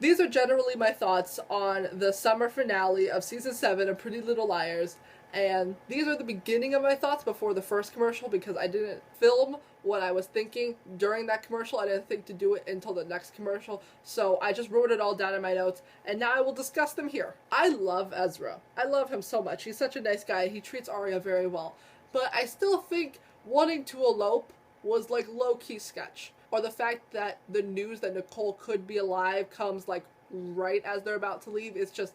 these are generally my thoughts on the summer finale of season 7 of Pretty Little Liars. And these are the beginning of my thoughts before the first commercial, because I didn't film what I was thinking during that commercial. I didn't think to do it until the next commercial. So I just wrote it all down in my notes, and now I will discuss them here. I love Ezra. I love him so much. He's such a nice guy. He treats Aria very well. But I still think wanting to elope was like low-key sketch. Or the fact that the news that Nicole could be alive comes like right as they're about to leave is just,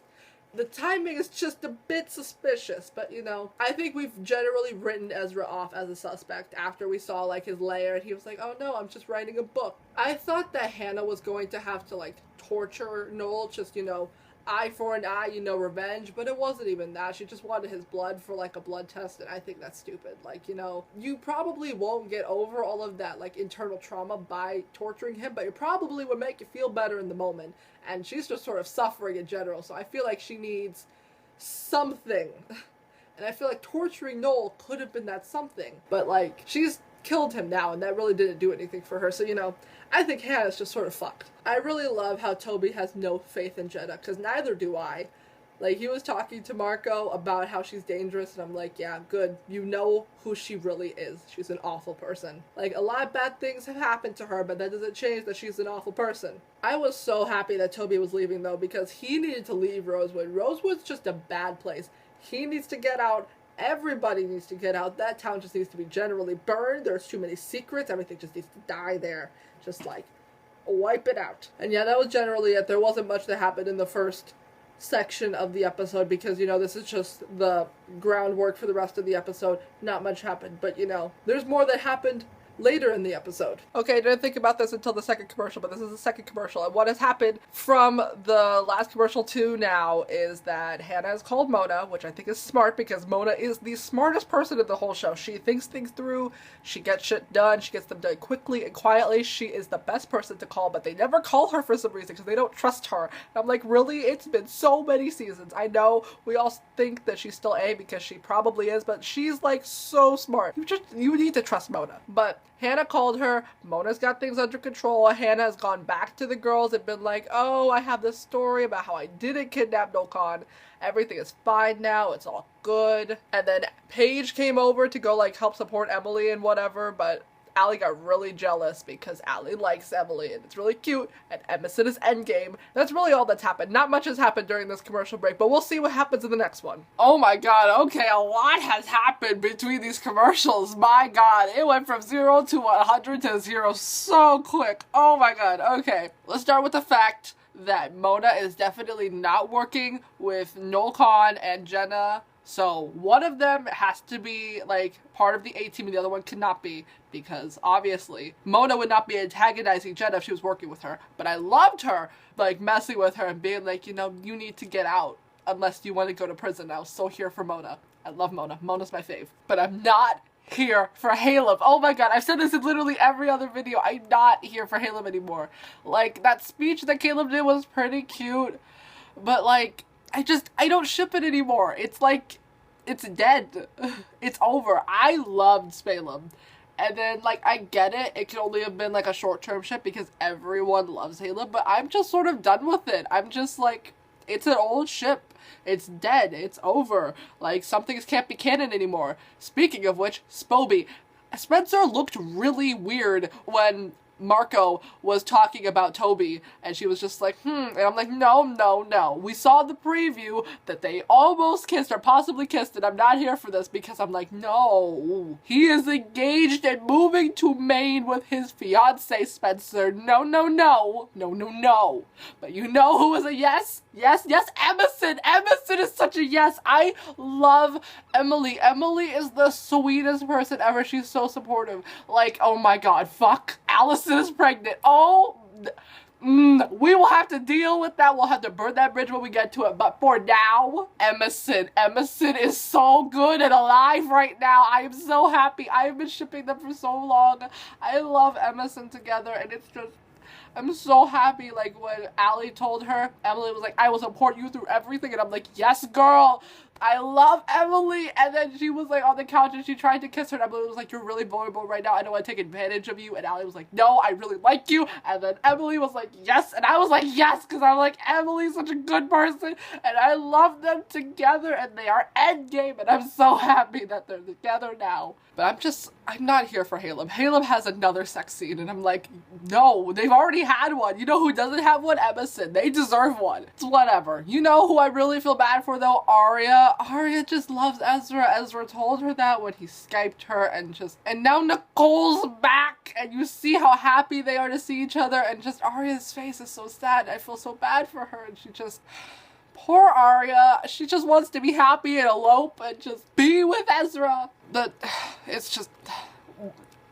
the timing is just a bit suspicious. But you know, I think we've generally written Ezra off as a suspect after we saw like his lair and he was like, oh no, I'm just writing a book. I thought that Hanna was going to have to like torture Noel, just, you know, eye for an eye, you know, revenge, but it wasn't even that. She just wanted his blood for like a blood test, and I think that's stupid. Like, you know, you probably won't get over all of that like internal trauma by torturing him, but it probably would make you feel better in the moment, and she's just sort of suffering in general, so I feel like she needs something. And I feel like torturing Noel could have been that something, but like, she's killed him now, and that really didn't do anything for her, so you know, I think Hannah's just sort of fucked. I really love how Toby has no faith in Jenna, because neither do I. Like, he was talking to Marco about how she's dangerous, and I'm like, yeah, good. You know who she really is. She's an awful person. Like, a lot of bad things have happened to her, but that doesn't change that she's an awful person. I was so happy that Toby was leaving, though, because he needed to leave Rosewood. Rosewood's just a bad place. He needs to get out. Everybody needs to get out. That town just needs to be generally burned. There's too many secrets. Everything just needs to die there. Just, like, wipe it out. And yeah, that was generally it. There wasn't much that happened in the first section of the episode because, you know, this is just the groundwork for the rest of the episode. Not much happened, but, you know, there's more that happened later in the episode. Okay, I didn't think about this until the second commercial, but this is the second commercial, and what has happened from the last commercial to now is that Hanna has called Mona, which I think is smart because Mona is the smartest person in the whole show. She thinks things through, she gets shit done, she gets them done quickly and quietly. She is the best person to call, but they never call her for some reason because they don't trust her. And I'm like, really? It's been so many seasons. I know we all think that she's still A because she probably is, but she's like so smart. You need to trust Mona. But Hanna called her. Mona's got things under control. Hanna has gone back to the girls and been like, oh, I have this story about how I didn't kidnap Nolkan. Everything is fine now. It's all good. And then Paige came over to go like help support Emily and whatever, but Allie got really jealous because Allie likes Emily and it's really cute, and Emerson is endgame. That's really all that's happened. Not much has happened during this commercial break, but we'll see what happens in the next one. Oh my god, okay, a lot has happened between these commercials. My god, it went from 0 to 100 to 0 so quick. Oh my god, okay. Let's start with the fact that Mona is definitely not working with Nolkan and Jenna. So one of them has to be like part of the A-team and the other one cannot be, because obviously Mona would not be antagonizing Jenna if she was working with her. But I loved her like messing with her and being like, you know, you need to get out unless you want to go to prison. I was so here for Mona. I love Mona. Mona's my fave. But I'm not here for Halem. Oh my god, I've said this in literally every other video. I'm not here for Halem anymore. Like, that speech that Caleb did was pretty cute, but like, I don't ship it anymore. It's like, it's dead. It's over. I loved Spalem. And then, like, I get it. It can only have been, like, a short-term ship because everyone loves Halem, but I'm just sort of done with it. I'm just, like, it's an old ship. It's dead. It's over. Like, some things can't be canon anymore. Speaking of which, Spoby. Spencer looked really weird when Marco was talking about Toby, and she was just like, and I'm like, no. We saw the preview that they almost kissed or possibly kissed, and I'm not here for this because I'm like, no. He is engaged and moving to Maine with his fiancée, Spencer. No. But you know who is a yes? Yes, Emerson. Emerson is such a yes. I love Emily. Emily is the sweetest person ever. She's so supportive. Like, oh my god, fuck. Allison is pregnant. Oh, we will have to deal with that. We'll have to burn that bridge when we get to it. But for now, Emerson is so good and alive right now. I am so happy. I have been shipping them for so long. I love Emerson together, and it's just, I'm so happy. Like, when Allie told her, Emily was like, I will support you through everything, and I'm like, yes, girl. I love Emily. And then she was like on the couch and she tried to kiss her. And Emily was like, you're really vulnerable right now. I don't want to take advantage of you. And Allie was like, no, I really like you. And then Emily was like, yes. And I was like, yes, because I'm like, Emily's such a good person. And I love them together. And they are endgame. And I'm so happy that they're together now. But I'm not here for Halem. Halem has another sex scene, and I'm like, no, they've already had one. You know who doesn't have one? Emerson. They deserve one. It's whatever. You know who I really feel bad for, though? Aria. Aria just loves Ezra. Ezra told her that when he Skyped her, and now Nicole's back, and you see how happy they are to see each other, and just Aria's face is so sad. I feel so bad for her, and she just... Poor Aria. She just wants to be happy and elope and just be with Ezra. But it's just...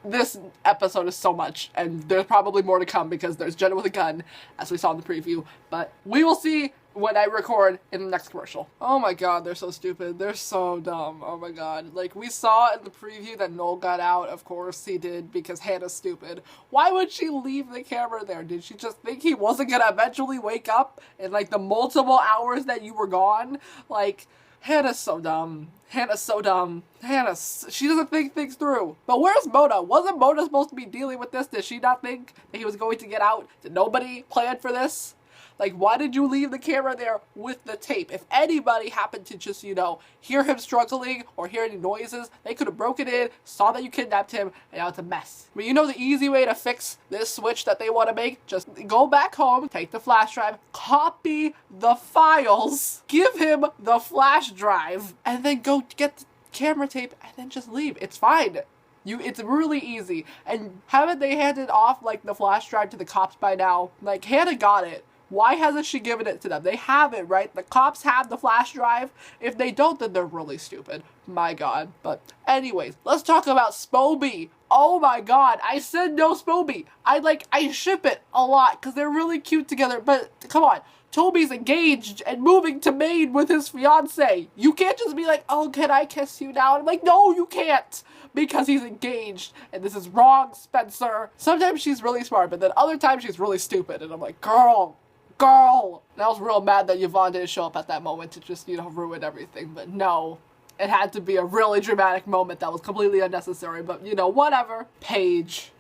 This episode is so much, and there's probably more to come because there's Jenna with a gun, as we saw in the preview. But we will see when I record in the next commercial. Oh my god, they're so stupid. They're so dumb. Oh my god. Like, we saw in the preview that Noel got out. Of course he did, because Hannah's stupid. Why would she leave the camera there? Did she just think he wasn't gonna eventually wake up in, like, the multiple hours that you were gone? Like, Hannah's so dumb. Hannah's so dumb. She doesn't think things through. But where's Mona? Wasn't Mona supposed to be dealing with this? Did she not think that he was going to get out? Did nobody plan for this? Like, why did you leave the camera there with the tape? If anybody happened to just, you know, hear him struggling or hear any noises, they could have broken in, saw that you kidnapped him, and now it's a mess. I mean, you know the easy way to fix this switch that they want to make? Just go back home, take the flash drive, copy the files, give him the flash drive, and then go get the camera tape, and then just leave. It's fine. It's really easy. And haven't they handed off, like, the flash drive to the cops by now? Like, Hanna got it. Why hasn't she given it to them? They have it, right? The cops have the flash drive. If they don't, then they're really stupid. My god. But anyways, let's talk about Spoby. Oh my god, I said no Spoby. I ship it a lot because they're really cute together. But come on, Toby's engaged and moving to Maine with his fiance. You can't just be like, oh, can I kiss you now? And I'm like, no, you can't. Because he's engaged, and this is wrong, Spencer. Sometimes she's really smart, but then other times she's really stupid. And I'm like, girl. And I was real mad that Yvonne didn't show up at that moment to just, you know, ruin everything. But no, it had to be a really dramatic moment that was completely unnecessary. But, you know, whatever. Paige.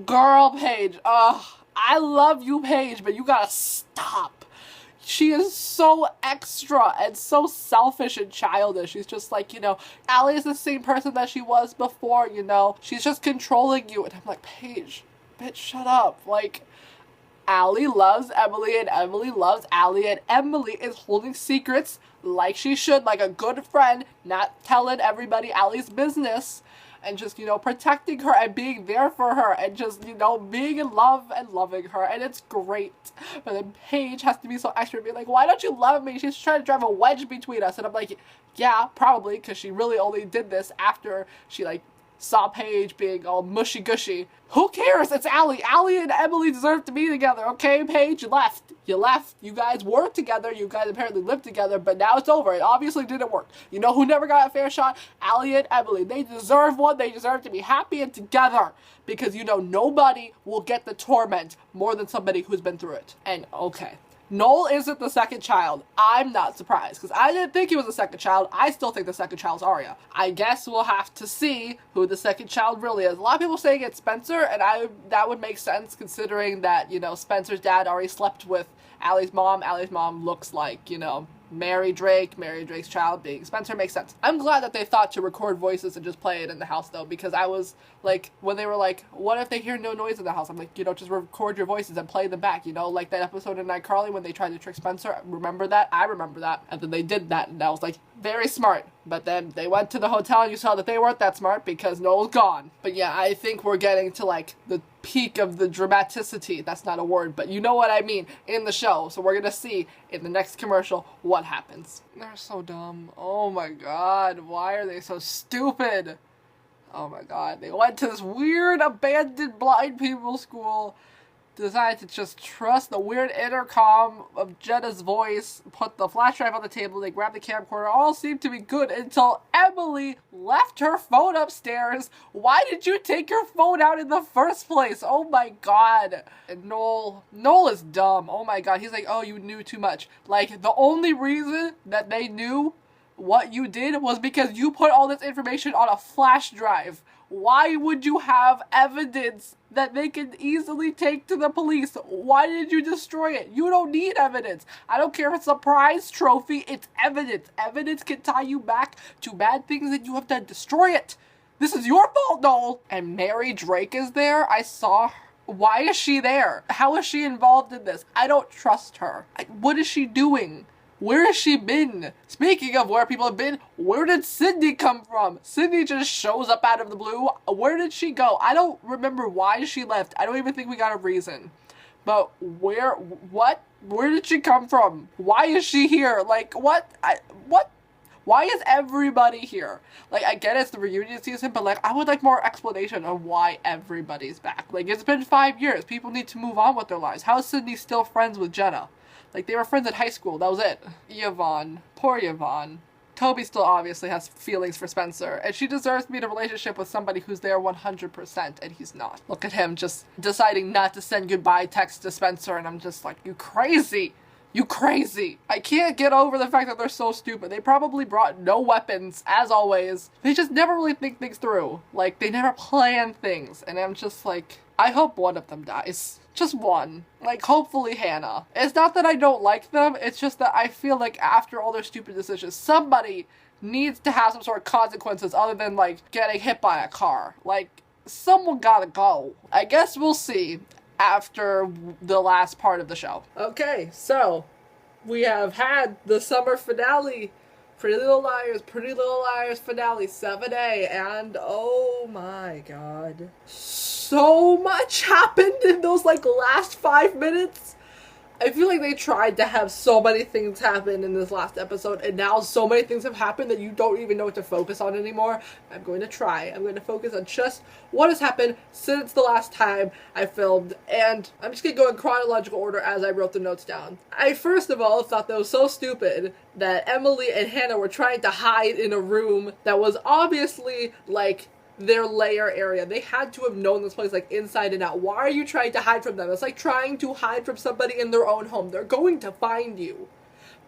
Girl, Paige. Ugh, I love you, Paige, but you gotta stop. She is so extra and so selfish and childish. She's just like, you know, Allie is the same person that she was before, you know. She's just controlling you. And I'm like, Paige, bitch, shut up. Like... Allie loves Emily, and Emily loves Allie, and Emily is holding secrets like she should, like a good friend, not telling everybody Allie's business, and just, you know, protecting her and being there for her, and just, you know, being in love and loving her, and it's great. But then Paige has to be so extra and be like, why don't you love me? She's trying to drive a wedge between us, and I'm like, yeah, probably, because she really only did this after she, like, saw Paige being all mushy-gushy. Who cares? It's Allie. Allie and Emily deserve to be together, okay, Paige? You left. You guys were together. You guys apparently lived together, but now it's over. It obviously didn't work. You know who never got a fair shot? Allie and Emily. They deserve one. They deserve to be happy and together. Because, you know, nobody will get the torment more than somebody who's been through it. And, okay. Noel isn't the second child. I'm not surprised, because I didn't think he was the second child. I still think the second child's Aria. I guess we'll have to see who the second child really is. A lot of people saying it's Spencer, and that would make sense considering that, you know, Spencer's dad already slept with Allie's mom. Allie's mom looks like, you know, Mary Drake's child being Spencer. Makes sense. I'm glad that they thought to record voices and just play it in the house, though, because I was like, when they were like, what if they hear no noise in the house? I'm like, you know, just record your voices and play them back, you know, like that episode in iCarly when they tried to trick Spencer. Remember that? I remember that. And then they did that, and I was like, very smart. But then they went to the hotel and you saw that they weren't that smart because Noel's gone. But yeah, I think we're getting to like the peak of the dramaticity, that's not a word, but you know what I mean, in the show. So we're gonna see in the next commercial what happens. They're so dumb. Oh my god, why are they so stupid? Oh my god, they went to this weird abandoned blind people school, decided to just trust the weird intercom of Jenna's voice, put the flash drive on the table, they grabbed the camcorder, all seemed to be good until Emily left her phone upstairs. Why did you take your phone out in the first place? Oh my god. And Noel is dumb. Oh my god, he's like, oh, you knew too much. Like, the only reason that they knew what you did was because you put all this information on a flash drive. Why would you have evidence that they can easily take to the police? Why did you destroy it? You don't need evidence. I don't care if it's a prize trophy, it's evidence. Evidence can tie you back to bad things that you have done. Destroy it. This is your fault, Noel. And Mary Drake is there. I saw her. Why is she there? How is she involved in this? I don't trust her. What is she doing? Where has she been? Speaking of where people have been, where did Sydney come from? Sydney just shows up out of the blue. Where did she go? I don't remember why she left. I don't even think we got a reason. But where did she come from? Why is she here? Like, what? Why is everybody here? Like, I get it's the reunion season, but, like, I would like more explanation of why everybody's back. Like, it's been 5 years. People need to move on with their lives. How is Sydney still friends with Jenna? Like, they were friends in high school. That was it. Yvonne. Poor Yvonne. Toby still obviously has feelings for Spencer, and she deserves to be in a relationship with somebody who's there 100%, and he's not. Look at him just deciding not to send goodbye texts to Spencer, and I'm just like, you crazy. You crazy. I can't get over the fact that they're so stupid. They probably brought no weapons, as always. They just never really think things through. Like, they never plan things, and I'm just like, I hope one of them dies. Just one. Like, hopefully Hanna. It's not that I don't like them, it's just that I feel like after all their stupid decisions, somebody needs to have some sort of consequences other than, like, getting hit by a car. Like, someone gotta go. I guess we'll see after the last part of the show. Okay, so we have had the summer finale, Pretty Little Liars finale 7A, and oh my god. So much happened in those, like, last 5 minutes. I feel like they tried to have so many things happen in this last episode, and now so many things have happened that you don't even know what to focus on anymore. I'm going to try. I'm going to focus on just what has happened since the last time I filmed, and I'm just going to go in chronological order as I wrote the notes down. I first of all thought that was so stupid that Emily and Hanna were trying to hide in a room that was obviously, like, their lair area. They had to have known this place, like, inside and out. Why are you trying to hide from them? It's like trying to hide from somebody in their own home. They're going to find you.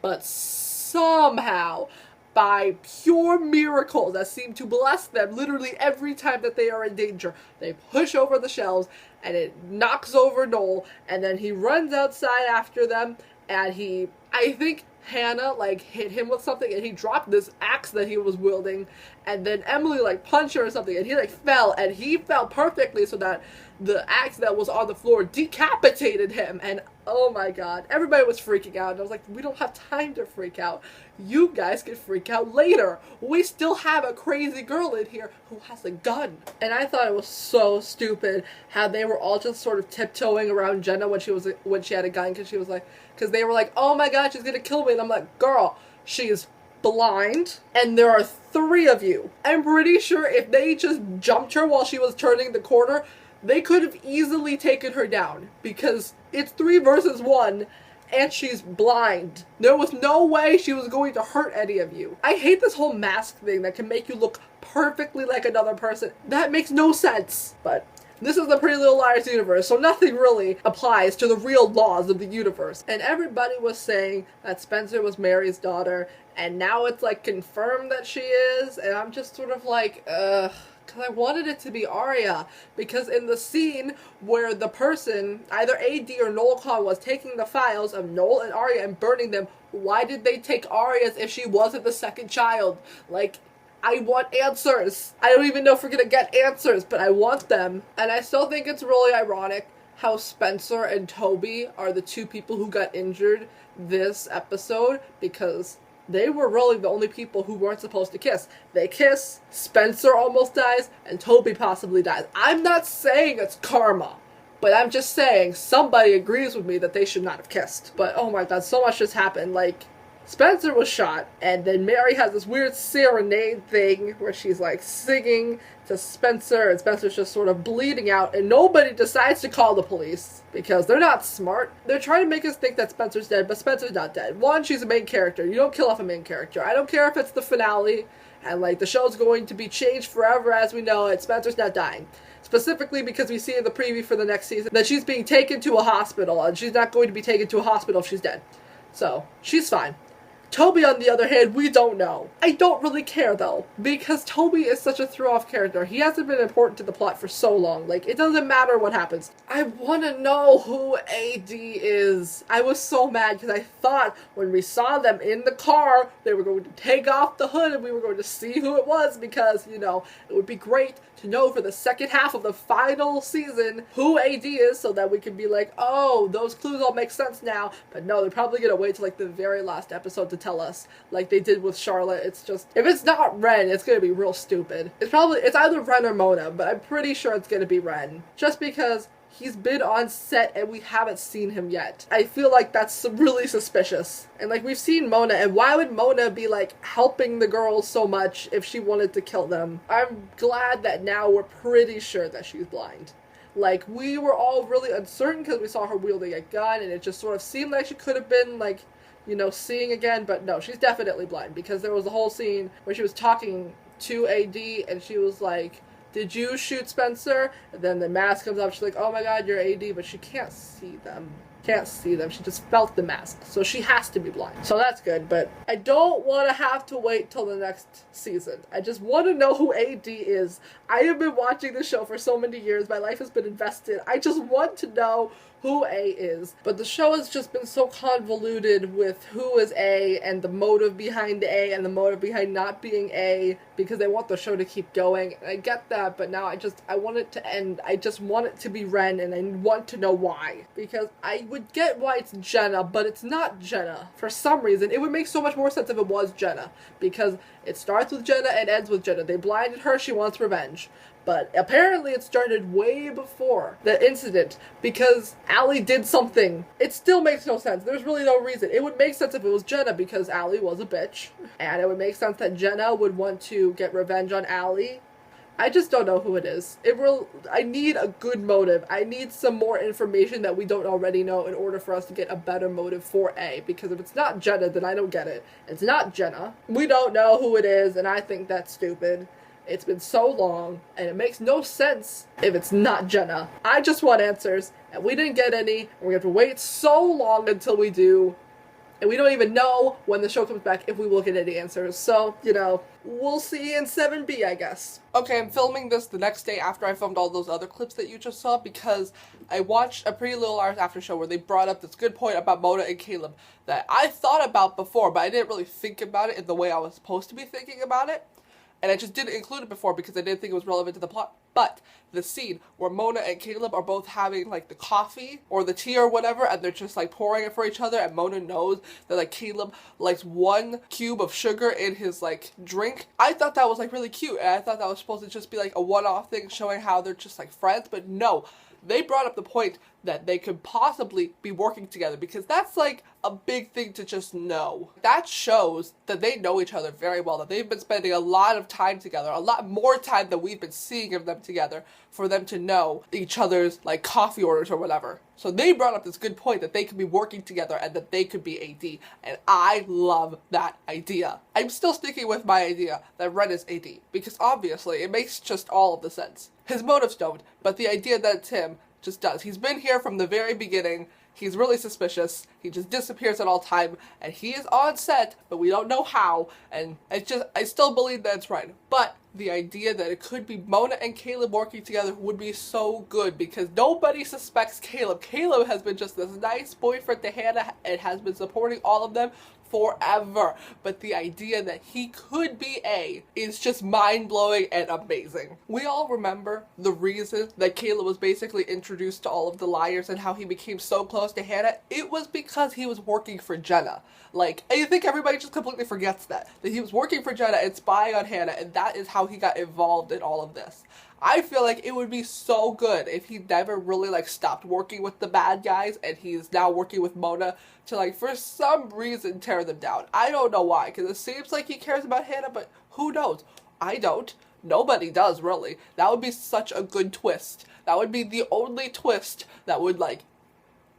But somehow, by pure miracles that seem to bless them literally every time that they are in danger, they push over the shelves and it knocks over Noel, and then he runs outside after them, and I think Hanna, like, hit him with something, and he dropped this axe that he was wielding, and then Emily, like, punched her or something, and he, like, fell, and he fell perfectly so that the axe that was on the floor decapitated him, and oh my god, everybody was freaking out, and I was like, we don't have time to freak out. You guys can freak out later. We still have a crazy girl in here who has a gun. And I thought it was so stupid how they were all just sort of tiptoeing around Jenna when she had a gun, because they were like, oh my god, she's gonna kill me, and I'm like, girl, she's blind, and there are 3 of you. I'm pretty sure if they just jumped her while she was turning the corner, they could have easily taken her down, because it's 3 versus 1, and she's blind. There was no way she was going to hurt any of you. I hate this whole mask thing that can make you look perfectly like another person. That makes no sense. But this is the Pretty Little Liars universe, so nothing really applies to the real laws of the universe. And everybody was saying that Spencer was Mary's daughter, and now it's, like, confirmed that she is, and I'm just sort of like, ugh. Because I wanted it to be Aria, because in the scene where the person, either AD or Noel Khan, was taking the files of Noel and Aria and burning them, why did they take Aria's if she wasn't the second child? Like, I want answers. I don't even know if we're gonna get answers, but I want them. And I still think it's really ironic how Spencer and Toby are the 2 people who got injured this episode, because they were really the only people who weren't supposed to kiss. They kiss, Spencer almost dies, and Toby possibly dies. I'm not saying it's karma, but I'm just saying somebody agrees with me that they should not have kissed. But oh my god, so much just happened. Like, Spencer was shot, and then Mary has this weird serenade thing where she's, like, singing to Spencer, and Spencer's just sort of bleeding out, and nobody decides to call the police, because they're not smart. They're trying to make us think that Spencer's dead, but Spencer's not dead. One, she's a main character. You don't kill off a main character. I don't care if it's the finale, and, like, the show's going to be changed forever as we know it. Spencer's not dying. Specifically because we see in the preview for the next season that she's being taken to a hospital, and she's not going to be taken to a hospital if she's dead. So, she's fine. Toby, on the other hand, we don't know. I don't really care, though, because Toby is such a throw-off character. He hasn't been important to the plot for so long. Like, it doesn't matter what happens. I want to know who AD is. I was so mad because I thought when we saw them in the car, they were going to take off the hood and we were going to see who it was because, you know, it would be great to know for the second half of the final season who AD is so that we can be like, oh, those clues all make sense now. But no, they're probably going to wait till like the very last episode to tell us, like they did with Charlotte. It's just, if it's not Ren, it's going to be real stupid. It's either Ren or Mona, but I'm pretty sure it's going to be Ren. Just because he's been on set and we haven't seen him yet. I feel like that's really suspicious. And like we've seen Mona, and why would Mona be like helping the girls so much if she wanted to kill them? I'm glad that now we're pretty sure that she's blind. Like, we were all really uncertain because we saw her wielding a gun and it just sort of seemed like she could have been like, you know, seeing again, but no, she's definitely blind because there was a whole scene where she was talking to AD and she was like, did you shoot Spencer? And then the mask comes up, she's like, oh my god, you're AD, but she can't see them. She just felt the mask. So she has to be blind. So that's good, but I don't want to have to wait till the next season. I just want to know who AD is. I have been watching this show for so many years. My life has been invested. I just want to know who A is. But the show has just been so convoluted with who is A and the motive behind A and the motive behind not being A because they want the show to keep going. And I get that, but now I want it to end. I just want it to be Ren and I want to know why. Because I would get why it's Jenna, but it's not Jenna. For some reason, it would make so much more sense if it was Jenna. Because it starts with Jenna and ends with Jenna. They blinded her, she wants revenge. But apparently it started way before the incident because Allie did something. It still makes no sense. There's really no reason. It would make sense if it was Jenna because Allie was a bitch. And it would make sense that Jenna would want to get revenge on Allie. I just don't know who it is. I need a good motive. I need some more information that we don't already know in order for us to get a better motive for A. Because if it's not Jenna, then I don't get it. It's not Jenna. We don't know who it is, and I think that's stupid. It's been so long, and it makes no sense if it's not Jenna. I just want answers, and we didn't get any, and we're going to have to wait so long until we do, and we don't even know when the show comes back if we will get any answers. So, you know, we'll see in 7B, I guess. Okay, I'm filming this the next day after I filmed all those other clips that you just saw because I watched a Pretty Little Liars after show where they brought up this good point about Mona and Caleb that I thought about before, but I didn't really think about it in the way I was supposed to be thinking about it. And I just didn't include it before because I didn't think it was relevant to the plot. But the scene where Mona and Caleb are both having like the coffee or the tea or whatever and they're just like pouring it for each other and Mona knows that like Caleb likes 1 cube of sugar in his like drink. I thought that was like really cute and I thought that was supposed to just be like a one-off thing showing how they're just like friends, but no. They brought up the point that they could possibly be working together because that's like a big thing to just know. That shows that they know each other very well, that they've been spending a lot of time together, a lot more time than we've been seeing of them together for them to know each other's like coffee orders or whatever. So they brought up this good point that they could be working together and that they could be AD, and I love that idea. I'm still sticking with my idea that Ren is AD because obviously it makes just all of the sense. His motives don't, but the idea that it's him just does. He's been here from the very beginning. He's really suspicious. He just disappears at all time, and he is on set, but we don't know how, and I still believe that it's right. But the idea that it could be Mona and Caleb working together would be so good because nobody suspects Caleb. Caleb has been just this nice boyfriend to Hanna and has been supporting all of them forever, but the idea that he could be A is just mind-blowing and amazing. We all remember the reason that Caleb was basically introduced to all of the liars and how he became so close to Hanna. It was because he was working for Jenna. Like, I think everybody just completely forgets that he was working for Jenna and spying on Hanna, and that is how he got involved in all of this. I feel like it would be so good if he never really like stopped working with the bad guys and he's now working with Mona to like for some reason tear them down. I don't know why, because it seems like he cares about Hanna, but who knows? I don't. Nobody does really. That would be such a good twist. That would be the only twist that would like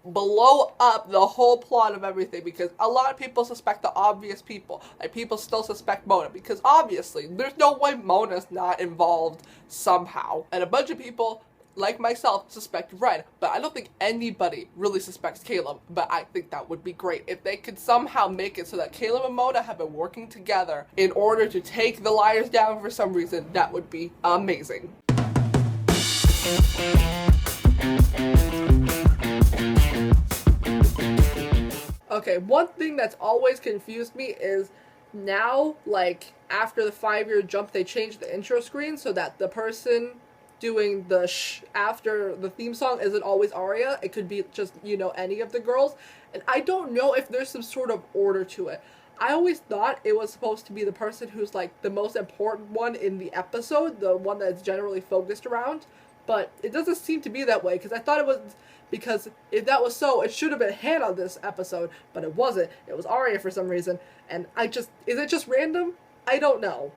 blow up the whole plot of everything because a lot of people suspect the obvious people. Like, people still suspect Mona because obviously there's no way Mona's not involved somehow. And a bunch of people like myself, suspect Red, but I don't think anybody really suspects Caleb. But I think that would be great if they could somehow make it so that Caleb and Mona have been working together in order to take the liars down for some reason. That would be amazing. Okay, one thing that's always confused me is now, like, after the 5-year jump, they changed the intro screen so that the person doing the shh after the theme song isn't always Aria. It could be just, any of the girls. And I don't know if there's some sort of order to it. I always thought it was supposed to be the person who's, like, the most important one in the episode, the one that's generally focused around. But it doesn't seem to be that way, because I thought it was... Because if that was so, it should have been Hanna this episode, but it wasn't. It was Aria for some reason. And is it just random? I don't know.